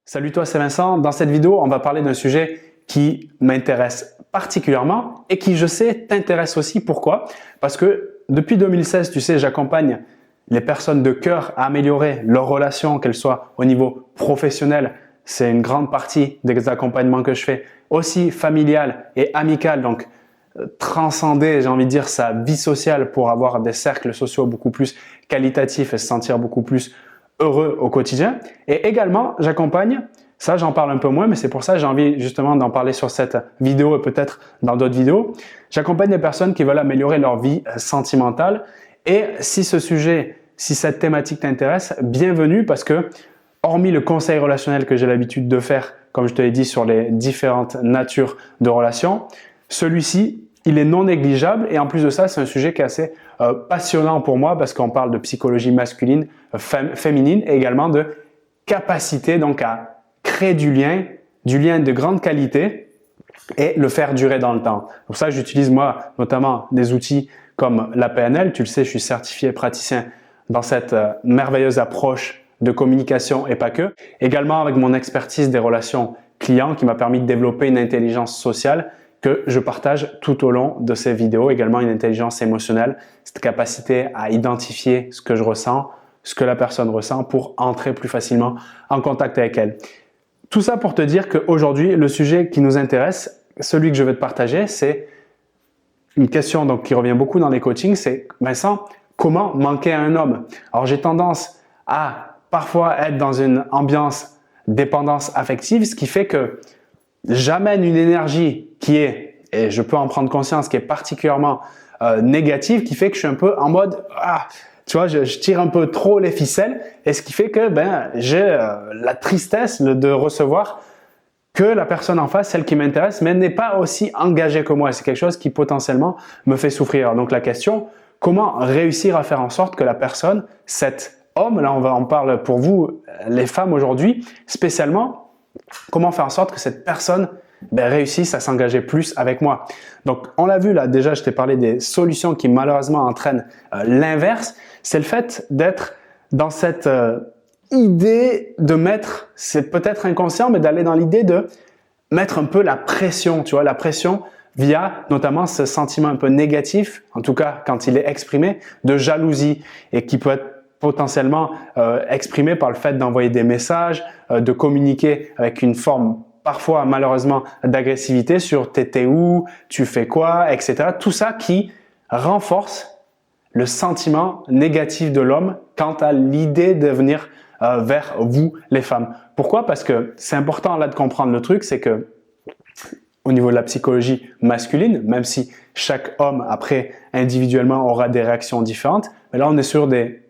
Salut toi, c'est Vincent. Dans cette vidéo, on va parler d'un sujet qui m'intéresse particulièrement et qui, je sais, t'intéresse aussi. Pourquoi? Parce que depuis 2016, tu sais, j'accompagne les personnes de cœur à améliorer leurs relations, qu'elles soient au niveau professionnel. C'est une grande partie des accompagnements que je fais. Aussi familial et amical, donc transcender, j'ai envie de dire, sa vie sociale pour avoir des cercles sociaux beaucoup plus qualitatifs et se sentir beaucoup plus heureux au quotidien. Et également, j'accompagne, ça j'en parle un peu moins, mais c'est pour ça que j'ai envie justement d'en parler sur cette vidéo et peut-être dans d'autres vidéos. J'accompagne les personnes qui veulent améliorer leur vie sentimentale. Et si ce sujet, si cette thématique t'intéresse, bienvenue parce que hormis le conseil relationnel que j'ai l'habitude de faire, comme je te l'ai dit, sur les différentes natures de relations, celui-ci, il est non négligeable et en plus de ça, c'est un sujet qui est assez passionnant pour moi parce qu'on parle de psychologie masculine, féminine et également de capacité donc à créer du lien de grande qualité et le faire durer dans le temps. Pour ça, j'utilise moi notamment des outils comme la PNL. Tu le sais, je suis certifié praticien dans cette merveilleuse approche de communication et pas que. Également avec mon expertise des relations clients qui m'a permis de développer une intelligence sociale que je partage tout au long de ces vidéos. Également une intelligence émotionnelle, cette capacité à identifier ce que je ressens, ce que la personne ressent pour entrer plus facilement en contact avec elle. Tout ça pour te dire qu'aujourd'hui, le sujet qui nous intéresse, celui que je vais te partager, c'est une question donc, qui revient beaucoup dans les coachings, c'est Vincent, comment manquer à un homme? Alors j'ai tendance à parfois être dans une ambiance dépendance affective, ce qui fait que j'amène une énergie qui est, et je peux en prendre conscience, qui est particulièrement négative, qui fait que je suis un peu en mode tu vois, je tire un peu trop les ficelles et ce qui fait que j'ai la tristesse de recevoir que la personne en face, celle qui m'intéresse, mais n'est pas aussi engagée que moi. C'est quelque chose qui potentiellement me fait souffrir. Donc la question, comment réussir à faire en sorte que la personne, cet homme, là on parle pour vous, les femmes aujourd'hui, spécialement, comment faire en sorte que cette personne réussisse à s'engager plus avec moi. Donc, on l'a vu là, déjà, je t'ai parlé des solutions qui malheureusement entraînent l'inverse. C'est le fait d'être dans cette idée de mettre, c'est peut-être inconscient, mais d'aller dans l'idée de mettre un peu la pression, tu vois, la pression via notamment ce sentiment un peu négatif, en tout cas quand il est exprimé, de jalousie et qui peut être potentiellement exprimé par le fait d'envoyer des messages, de communiquer avec une forme parfois malheureusement d'agressivité sur t'étais où, tu fais quoi, etc. Tout ça qui renforce le sentiment négatif de l'homme quant à l'idée de venir vers vous les femmes. Pourquoi? Parce que c'est important là de comprendre le truc, c'est que au niveau de la psychologie masculine, même si chaque homme après individuellement aura des réactions différentes, mais là on est sur des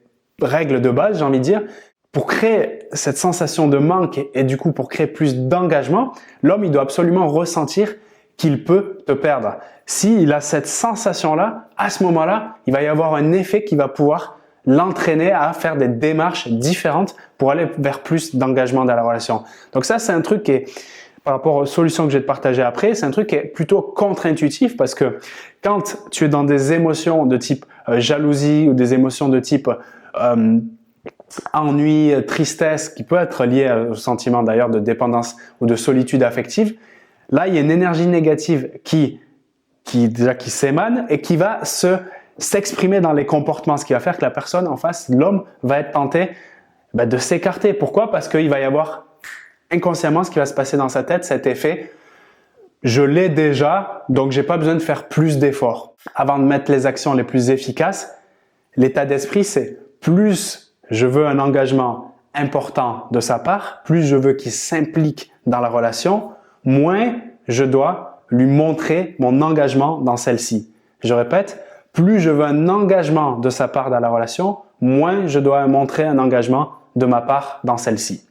règles de base, j'ai envie de dire, pour créer cette sensation de manque et du coup pour créer plus d'engagement, l'homme il doit absolument ressentir qu'il peut te perdre. S'il a cette sensation-là, à ce moment-là, il va y avoir un effet qui va pouvoir l'entraîner à faire des démarches différentes pour aller vers plus d'engagement dans la relation. Donc ça, c'est un truc qui est, par rapport aux solutions que je vais te partager après, c'est un truc qui est plutôt contre-intuitif parce que quand tu es dans des émotions de type jalousie ou des émotions de type ennui, tristesse, qui peut être lié au sentiment d'ailleurs de dépendance ou de solitude affective, là il y a une énergie négative qui s'émane et qui va s'exprimer dans les comportements, ce qui va faire que la personne en face, l'homme, va être tenté de s'écarter. Pourquoi? Parce qu'il va y avoir inconsciemment ce qui va se passer dans sa tête, cet effet je l'ai déjà, donc j'ai pas besoin de faire plus d'efforts. Avant de mettre les actions les plus efficaces, l'état d'esprit c'est plus je veux un engagement important de sa part, plus je veux qu'il s'implique dans la relation, moins je dois lui montrer mon engagement dans celle-ci. Je répète, plus je veux un engagement de sa part dans la relation, moins je dois montrer un engagement de ma part dans celle-ci.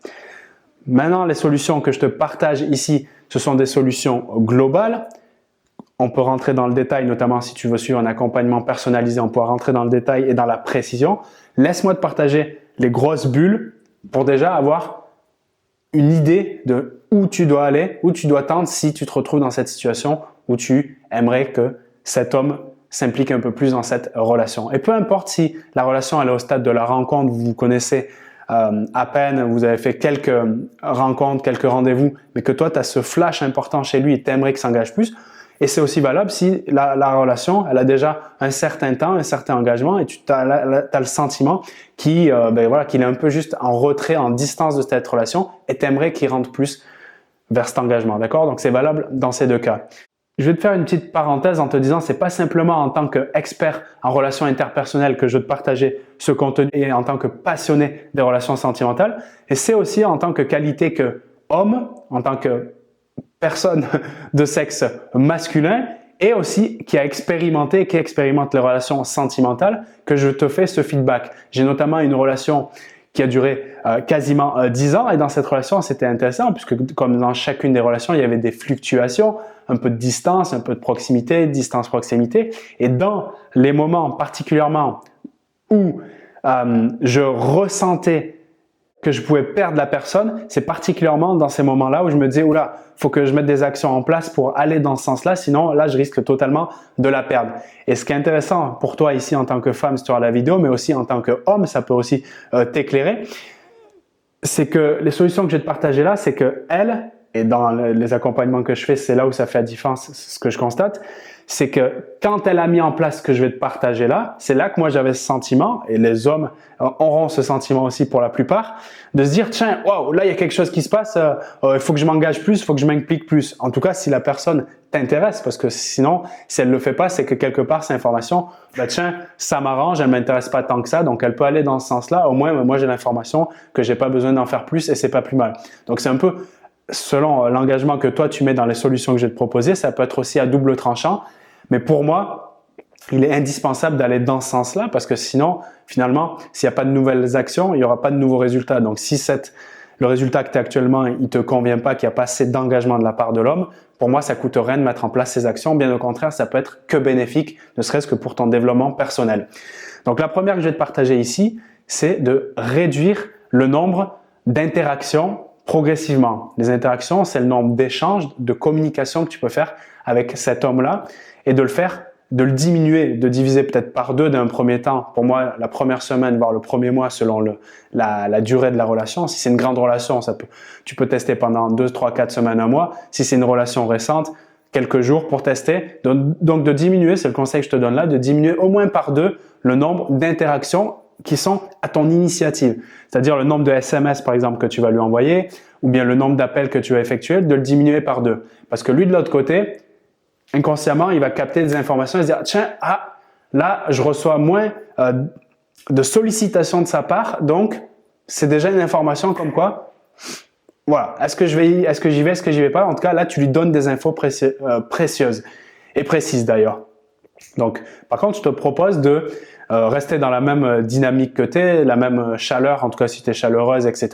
Maintenant, les solutions que je te partage ici, ce sont des solutions globales. On peut rentrer dans le détail, notamment si tu veux suivre un accompagnement personnalisé, on pourra rentrer dans le détail et dans la précision. Laisse-moi te partager les grosses bulles pour déjà avoir une idée de où tu dois aller, où tu dois tendre si tu te retrouves dans cette situation où tu aimerais que cet homme s'implique un peu plus dans cette relation. Et peu importe si la relation elle est au stade de la rencontre, vous vous connaissez à peine, vous avez fait quelques rencontres, quelques rendez-vous, mais que toi, tu as ce flash important chez lui et tu aimerais qu'il s'engage plus. Et c'est aussi valable si la relation, elle a déjà un certain temps, un certain engagement et tu as le sentiment qu'il est un peu juste en retrait, en distance de cette relation et tu aimerais qu'il rentre plus vers cet engagement. D'accord? Donc, c'est valable dans ces deux cas. Je vais te faire une petite parenthèse en te disant, c'est pas simplement en tant qu'expert en relations interpersonnelles que je vais te partager ce contenu et en tant que passionné des relations sentimentales, et c'est aussi en tant que qualité que homme, en tant que personne de sexe masculin et aussi qui expérimente les relations sentimentales que je te fais ce feedback. J'ai notamment une relation qui a duré quasiment 10 ans et dans cette relation, c'était intéressant puisque comme dans chacune des relations, il y avait des fluctuations, un peu de distance, un peu de proximité, distance-proximité. Et dans les moments particulièrement où je ressentais que je pouvais perdre la personne, c'est particulièrement dans ces moments-là où je me disais, oula, faut que je mette des actions en place pour aller dans ce sens-là, sinon là, je risque totalement de la perdre. Et ce qui est intéressant pour toi ici en tant que femme, si tu regardes la vidéo, mais aussi en tant qu'homme, ça peut aussi t'éclairer, c'est que les solutions que je vais te partager là, c'est que elle, et dans les accompagnements que je fais, c'est là où ça fait la différence, ce que je constate, c'est que quand elle a mis en place ce que je vais te partager là, c'est là que moi j'avais ce sentiment, et les hommes auront ce sentiment aussi pour la plupart, de se dire, tiens, waouh, là il y a quelque chose qui se passe, il faut que je m'engage plus, il faut que je m'implique plus. En tout cas, si la personne t'intéresse, parce que sinon, si elle ne le fait pas, c'est que quelque part, cette information, tiens, ça m'arrange, elle ne m'intéresse pas tant que ça, donc elle peut aller dans ce sens-là. Au moins, moi j'ai l'information que j'ai pas besoin d'en faire plus et c'est pas plus mal. Donc c'est un peu selon l'engagement que toi tu mets dans les solutions que je vais te proposer, ça peut être aussi à double tranchant. Mais pour moi, il est indispensable d'aller dans ce sens-là parce que sinon, finalement, s'il n'y a pas de nouvelles actions, il n'y aura pas de nouveaux résultats. Donc, si le résultat que tu as actuellement, il ne te convient pas, qu'il n'y a pas assez d'engagement de la part de l'homme, pour moi, ça ne coûte rien de mettre en place ces actions. Bien au contraire, ça peut être que bénéfique, ne serait-ce que pour ton développement personnel. Donc, la première que je vais te partager ici, c'est de réduire le nombre d'interactions progressivement. Les interactions, c'est le nombre d'échanges, de communications que tu peux faire avec cet homme-là et de le diminuer, de diviser peut-être par 2 d'un premier temps. Pour moi, la première semaine, voire le premier mois selon la durée de la relation. Si c'est une grande relation, tu peux tester pendant 2, 3, 4 semaines, un mois. Si c'est une relation récente, quelques jours pour tester. Donc de diminuer, c'est le conseil que je te donne là, de diminuer au moins par 2 le nombre d'interactions qui sont à ton initiative. C'est-à-dire le nombre de SMS, par exemple, que tu vas lui envoyer, ou bien le nombre d'appels que tu vas effectuer, de le diminuer par 2. Parce que lui, de l'autre côté, inconsciemment, il va capter des informations et se dire « Tiens, là, je reçois moins de sollicitations de sa part, donc c'est déjà une information comme quoi, voilà, est-ce que j'y vais, est-ce que j'y vais pas ?» En tout cas, là, tu lui donnes des infos précieuses et précises d'ailleurs. Donc, par contre, je te propose de rester dans la même dynamique que tu es, la même chaleur, en tout cas si tu es chaleureuse, etc.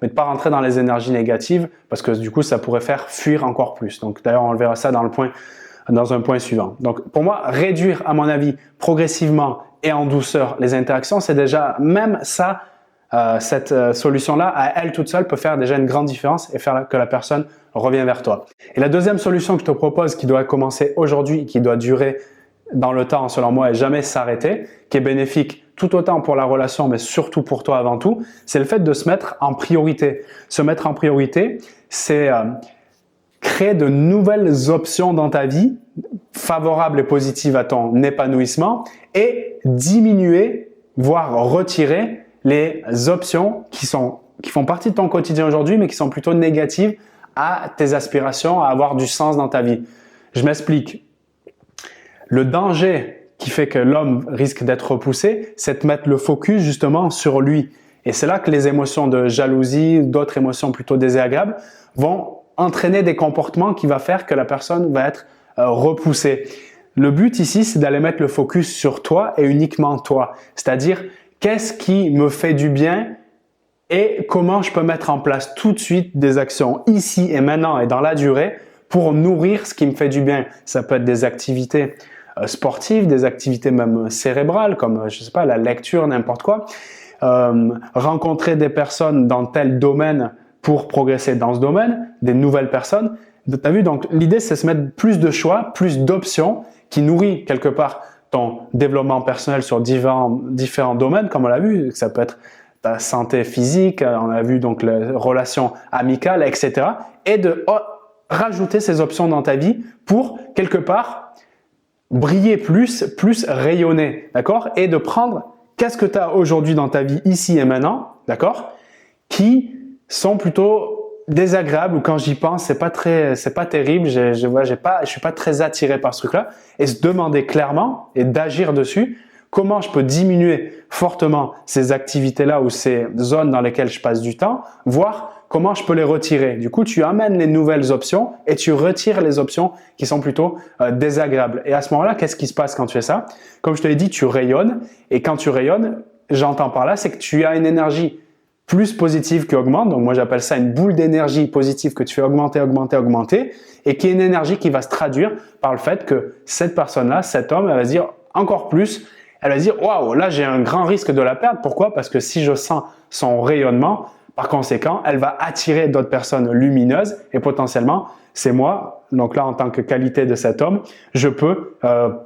Mais de ne pas rentrer dans les énergies négatives parce que du coup, ça pourrait faire fuir encore plus. Donc, d'ailleurs, on le verra ça dans un point suivant. Donc, pour moi, réduire, à mon avis, progressivement et en douceur les interactions, c'est déjà, même ça, cette solution-là, à elle toute seule, peut faire déjà une grande différence et faire que la personne revient vers toi. Et la deuxième solution que je te propose, qui doit commencer aujourd'hui, qui doit durer dans le temps, selon moi, et jamais s'arrêter, qui est bénéfique tout autant pour la relation, mais surtout pour toi avant tout, c'est le fait de se mettre en priorité. Se mettre en priorité, c'est créer de nouvelles options dans ta vie, favorables et positives à ton épanouissement, et diminuer, voire retirer les options qui font partie de ton quotidien aujourd'hui, mais qui sont plutôt négatives à tes aspirations, à avoir du sens dans ta vie. Je m'explique. Le danger qui fait que l'homme risque d'être repoussé, c'est de mettre le focus justement sur lui. Et c'est là que les émotions de jalousie, d'autres émotions plutôt désagréables, vont entraîner des comportements qui vont faire que la personne va être repoussée. Le but ici, c'est d'aller mettre le focus sur toi et uniquement toi. C'est-à-dire, qu'est-ce qui me fait du bien et comment je peux mettre en place tout de suite des actions ici et maintenant et dans la durée pour nourrir ce qui me fait du bien. Ça peut être des activités sportives, des activités même cérébrales comme, je sais pas, la lecture, n'importe quoi. Rencontrer des personnes dans tel domaine pour progresser dans ce domaine, des nouvelles personnes. Tu as vu, donc l'idée c'est de se mettre plus de choix, plus d'options qui nourrit quelque part ton développement personnel sur différents domaines, comme on l'a vu. Ça peut être ta santé physique, on a vu donc les relations amicales, etc. Et de rajouter ces options dans ta vie pour quelque part briller plus rayonner, d'accord? Et de prendre qu'est-ce que tu as aujourd'hui dans ta vie ici et maintenant, d'accord? Qui sont plutôt désagréables ou quand j'y pense, c'est pas terrible, je suis pas très attiré par ce truc-là et se demander clairement et d'agir dessus comment je peux diminuer fortement ces activités-là ou ces zones dans lesquelles je passe du temps, voir comment je peux les retirer. Du coup, tu amènes les nouvelles options et tu retires les options qui sont plutôt désagréables. Et à ce moment-là, qu'est-ce qui se passe quand tu fais ça? Comme je te l'ai dit, tu rayonnes et quand tu rayonnes, j'entends par là, c'est que tu as une énergie plus positive qui augmente. Donc moi, j'appelle ça une boule d'énergie positive que tu fais augmenter et qui est une énergie qui va se traduire par le fait que cette personne-là, cet homme, elle va se dire encore plus, elle va se dire « Waouh, là, j'ai un grand risque de la perdre. » Pourquoi? Parce que si je sens son rayonnement, par conséquent, elle va attirer d'autres personnes lumineuses et potentiellement, c'est moi, donc là, en tant que qualité de cet homme, je peux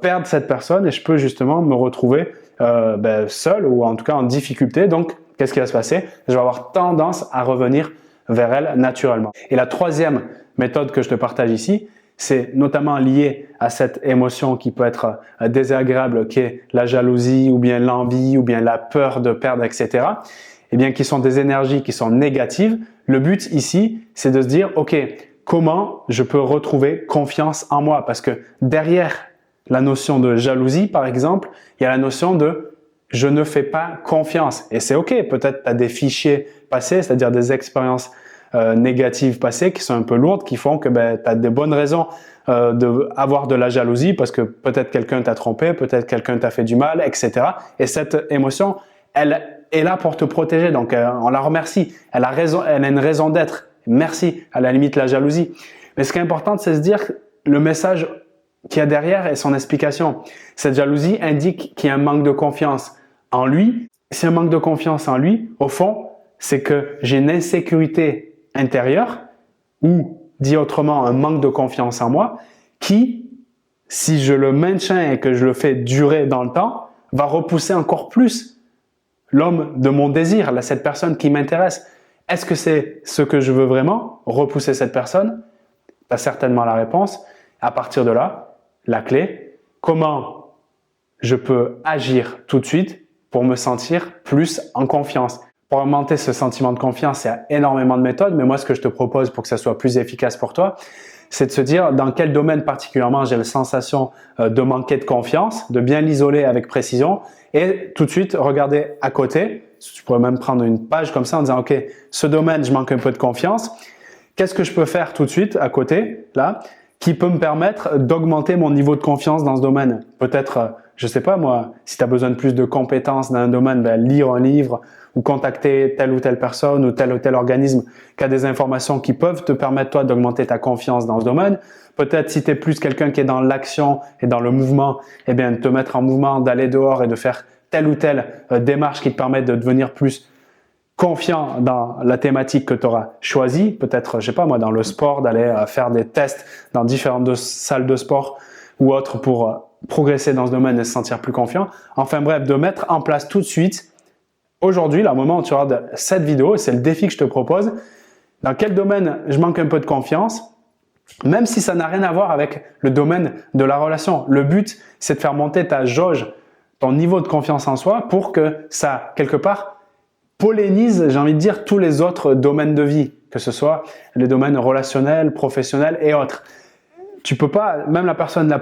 perdre cette personne et je peux justement me retrouver seul ou en tout cas en difficulté. Donc, qu'est-ce qui va se passer? Je vais avoir tendance à revenir vers elle naturellement. Et la troisième méthode que je te partage ici, c'est notamment lié à cette émotion qui peut être désagréable, qui est la jalousie ou bien l'envie ou bien la peur de perdre, etc. Eh bien, qui sont des énergies qui sont négatives. Le but ici, c'est de se dire, OK, comment je peux retrouver confiance en moi? Parce que derrière la notion de jalousie, par exemple, il y a la notion de je ne fais pas confiance. Et c'est OK, peut-être tu as des fichiers passés, c'est-à-dire des expériences négatives passées qui sont un peu lourdes, qui font que tu as des bonnes raisons d'avoir de la jalousie parce que peut-être quelqu'un t'a trompé, peut-être quelqu'un t'a fait du mal, etc. Et cette émotion, elle est là pour te protéger. Donc, on la remercie. Elle a une raison d'être. Merci, à la limite, la jalousie. Mais ce qui est important, c'est de se dire le message qu'il y a derrière et son explication. Cette jalousie indique qu'il y a un manque de confiance en lui. Si un manque de confiance en lui, au fond, c'est que j'ai une insécurité intérieure ou, dit autrement, un manque de confiance en moi qui, si je le maintiens et que je le fais durer dans le temps, va repousser encore plus l'homme de mon désir, cette personne qui m'intéresse. Est-ce que c'est ce que je veux vraiment? Repousser cette personne? Tu as certainement la réponse. À partir de là, la clé, comment je peux agir tout de suite pour me sentir plus en confiance? Pour augmenter ce sentiment de confiance, il y a énormément de méthodes, mais moi, ce que je te propose pour que ça soit plus efficace pour toi, c'est de se dire dans quel domaine particulièrement j'ai la sensation de manquer de confiance, de bien l'isoler avec précision et tout de suite regarder à côté. Tu pourrais même prendre une page comme ça en disant « Ok, ce domaine, je manque un peu de confiance. Qu'est-ce que je peux faire tout de suite à côté, là, qui peut me permettre d'augmenter mon niveau de confiance dans ce domaine? Peut-être, je sais pas moi, si tu as besoin de plus de compétences dans un domaine, lire un livre ou contacter telle ou telle personne ou tel organisme qui a des informations qui peuvent te permettre toi d'augmenter ta confiance dans ce domaine. Peut-être si tu es plus quelqu'un qui est dans l'action et dans le mouvement, eh bien de te mettre en mouvement, d'aller dehors et de faire telle ou telle démarche qui te permet de devenir plus confiant dans la thématique que tu auras choisie, peut-être, je sais pas moi, dans le sport, d'aller faire des tests dans différentes salles de sport ou autres pour progresser dans ce domaine et se sentir plus confiant. Enfin bref, de mettre en place tout de suite, aujourd'hui, là, au moment où tu regardes cette vidéo, c'est le défi que je te propose, dans quel domaine je manque un peu de confiance, même si ça n'a rien à voir avec le domaine de la relation. Le but, c'est de faire monter ta jauge, ton niveau de confiance en soi pour que ça, quelque part, pollinise, j'ai envie de dire, tous les autres domaines de vie, que ce soit les domaines relationnels, professionnels et autres. Tu peux pas, même la personne qui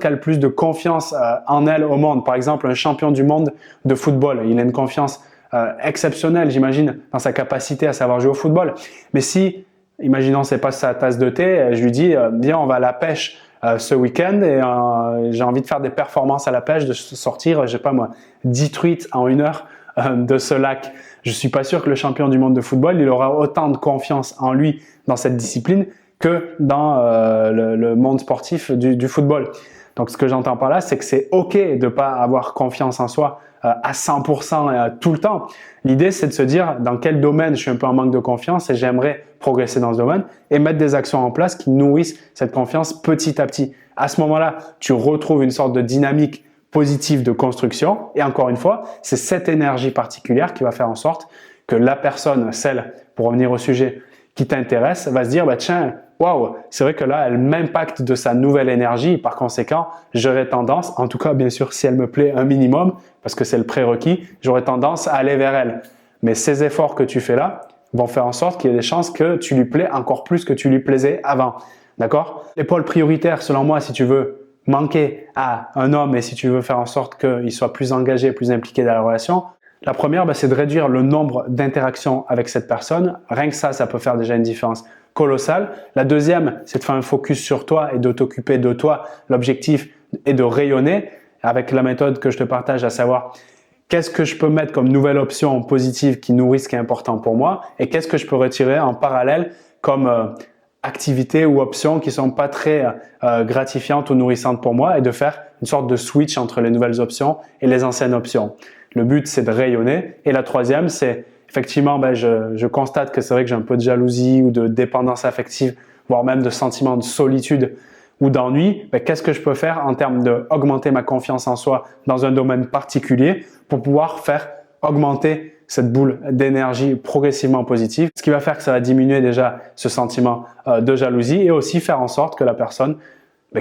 a le plus de confiance en elle au monde, par exemple un champion du monde de football, il a une confiance exceptionnelle, j'imagine, dans sa capacité à savoir jouer au football. Mais si, imaginons c'est pas sa tasse de thé, je lui dis viens on va à la pêche ce week-end et j'ai envie de faire des performances à la pêche, de sortir, je sais pas moi, 10 truites en 1 heure de ce lac. Je suis pas sûr que le champion du monde de football, il aura autant de confiance en lui dans cette discipline que dans le monde sportif du football. Donc, ce que j'entends par là, c'est que c'est OK de ne pas avoir confiance en soi à 100% tout le temps. L'idée, c'est de se dire dans quel domaine je suis un peu en manque de confiance et j'aimerais progresser dans ce domaine et mettre des actions en place qui nourrissent cette confiance petit à petit. À ce moment-là, tu retrouves une sorte de dynamique positive de construction. Et encore une fois, c'est cette énergie particulière qui va faire en sorte que la personne, celle, pour revenir au sujet, qui t'intéresse, va se dire, bah, tiens, waouh, c'est vrai que là, elle m'impacte de sa nouvelle énergie. Par conséquent, j'aurais tendance, en tout cas, bien sûr, si elle me plaît un minimum, parce que c'est le prérequis, j'aurais tendance à aller vers elle. Mais ces efforts que tu fais là vont faire en sorte qu'il y ait des chances que tu lui plais encore plus que tu lui plaisais avant. D'accord? Les pôles prioritaires, selon moi, si tu veux manquer à un homme et si tu veux faire en sorte qu'il soit plus engagé, plus impliqué dans la relation, la première, c'est de réduire le nombre d'interactions avec cette personne. Rien que ça peut faire déjà une différence colossale. La deuxième, c'est de faire un focus sur toi et de t'occuper de toi. L'objectif est de rayonner avec la méthode que je te partage, à savoir qu'est-ce que je peux mettre comme nouvelle option positive qui nourrit ce qui est important pour moi et qu'est-ce que je peux retirer en parallèle comme activités ou options qui sont pas très gratifiantes ou nourrissantes pour moi et de faire une sorte de switch entre les nouvelles options et les anciennes options. Le but, c'est de rayonner. Et la troisième, c'est effectivement, je constate que c'est vrai que j'ai un peu de jalousie ou de dépendance affective, voire même de sentiment de solitude ou d'ennui. Qu'est-ce que je peux faire en termes d'augmenter ma confiance en soi dans un domaine particulier pour pouvoir faire augmenter cette boule d'énergie progressivement positive, ce qui va faire que ça va diminuer déjà ce sentiment de jalousie et aussi faire en sorte que la personne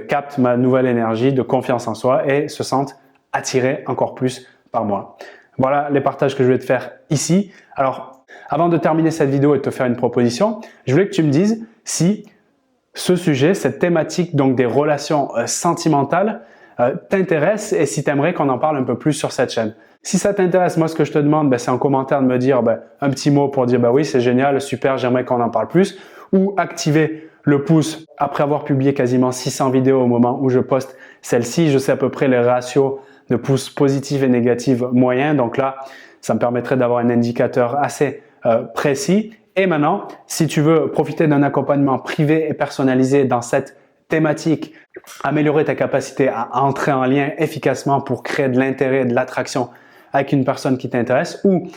capte ma nouvelle énergie de confiance en soi et se sente attirée encore plus par moi. Voilà les partages que je voulais te faire ici. Alors, avant de terminer cette vidéo et de te faire une proposition, je voulais que tu me dises si ce sujet, cette thématique donc des relations sentimentales t'intéresse et si tu aimerais qu'on en parle un peu plus sur cette chaîne. Si ça t'intéresse, moi ce que je te demande, c'est en commentaire de me dire un petit mot pour dire oui, c'est génial, super, j'aimerais qu'on en parle plus, ou activer le pouce après avoir publié quasiment 600 vidéos au moment où je poste celle-ci. Je sais à peu près les ratios de pouces positifs et négatifs moyens, donc là, ça me permettrait d'avoir un indicateur assez précis. Et maintenant, si tu veux profiter d'un accompagnement privé et personnalisé dans cette thématique, améliorer ta capacité à entrer en lien efficacement pour créer de l'intérêt et de l'attraction avec une personne qui t'intéresse ou,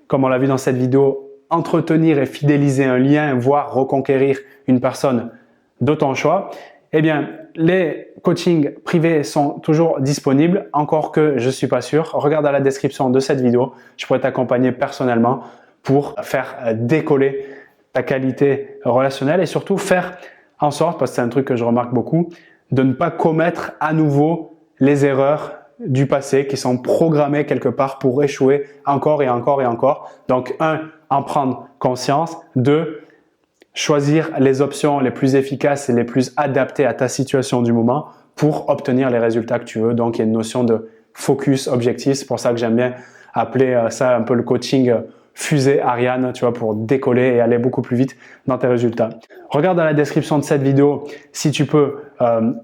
comme on l'a vu dans cette vidéo, entretenir et fidéliser un lien, voire reconquérir une personne de ton choix, eh bien, les coachings privés sont toujours disponibles, encore que je ne suis pas sûr. Regarde à la description de cette vidéo, je pourrais t'accompagner personnellement pour faire décoller ta qualité relationnelle et surtout faire en sorte, parce que c'est un truc que je remarque beaucoup, de ne pas commettre à nouveau les erreurs du passé qui sont programmées quelque part pour échouer encore et encore et encore. Donc, 1, en prendre conscience. 2, choisir les options les plus efficaces et les plus adaptées à ta situation du moment pour obtenir les résultats que tu veux. Donc, il y a une notion de focus objectif. C'est pour ça que j'aime bien appeler ça un peu le coaching fusée Ariane, tu vois, pour décoller et aller beaucoup plus vite dans tes résultats. Regarde dans la description de cette vidéo si tu peux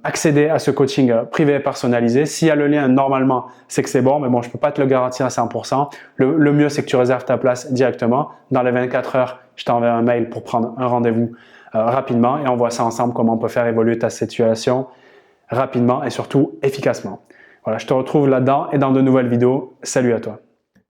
accéder à ce coaching privé et personnalisé. S'il y a le lien, normalement, c'est que c'est bon, mais bon, je peux pas te le garantir à 100%. Le mieux, c'est que tu réserves ta place directement. Dans les 24 heures, je t'enverrai un mail pour prendre un rendez-vous rapidement et on voit ça ensemble, comment on peut faire évoluer ta situation rapidement et surtout efficacement. Voilà, je te retrouve là-dedans et dans de nouvelles vidéos. Salut à toi.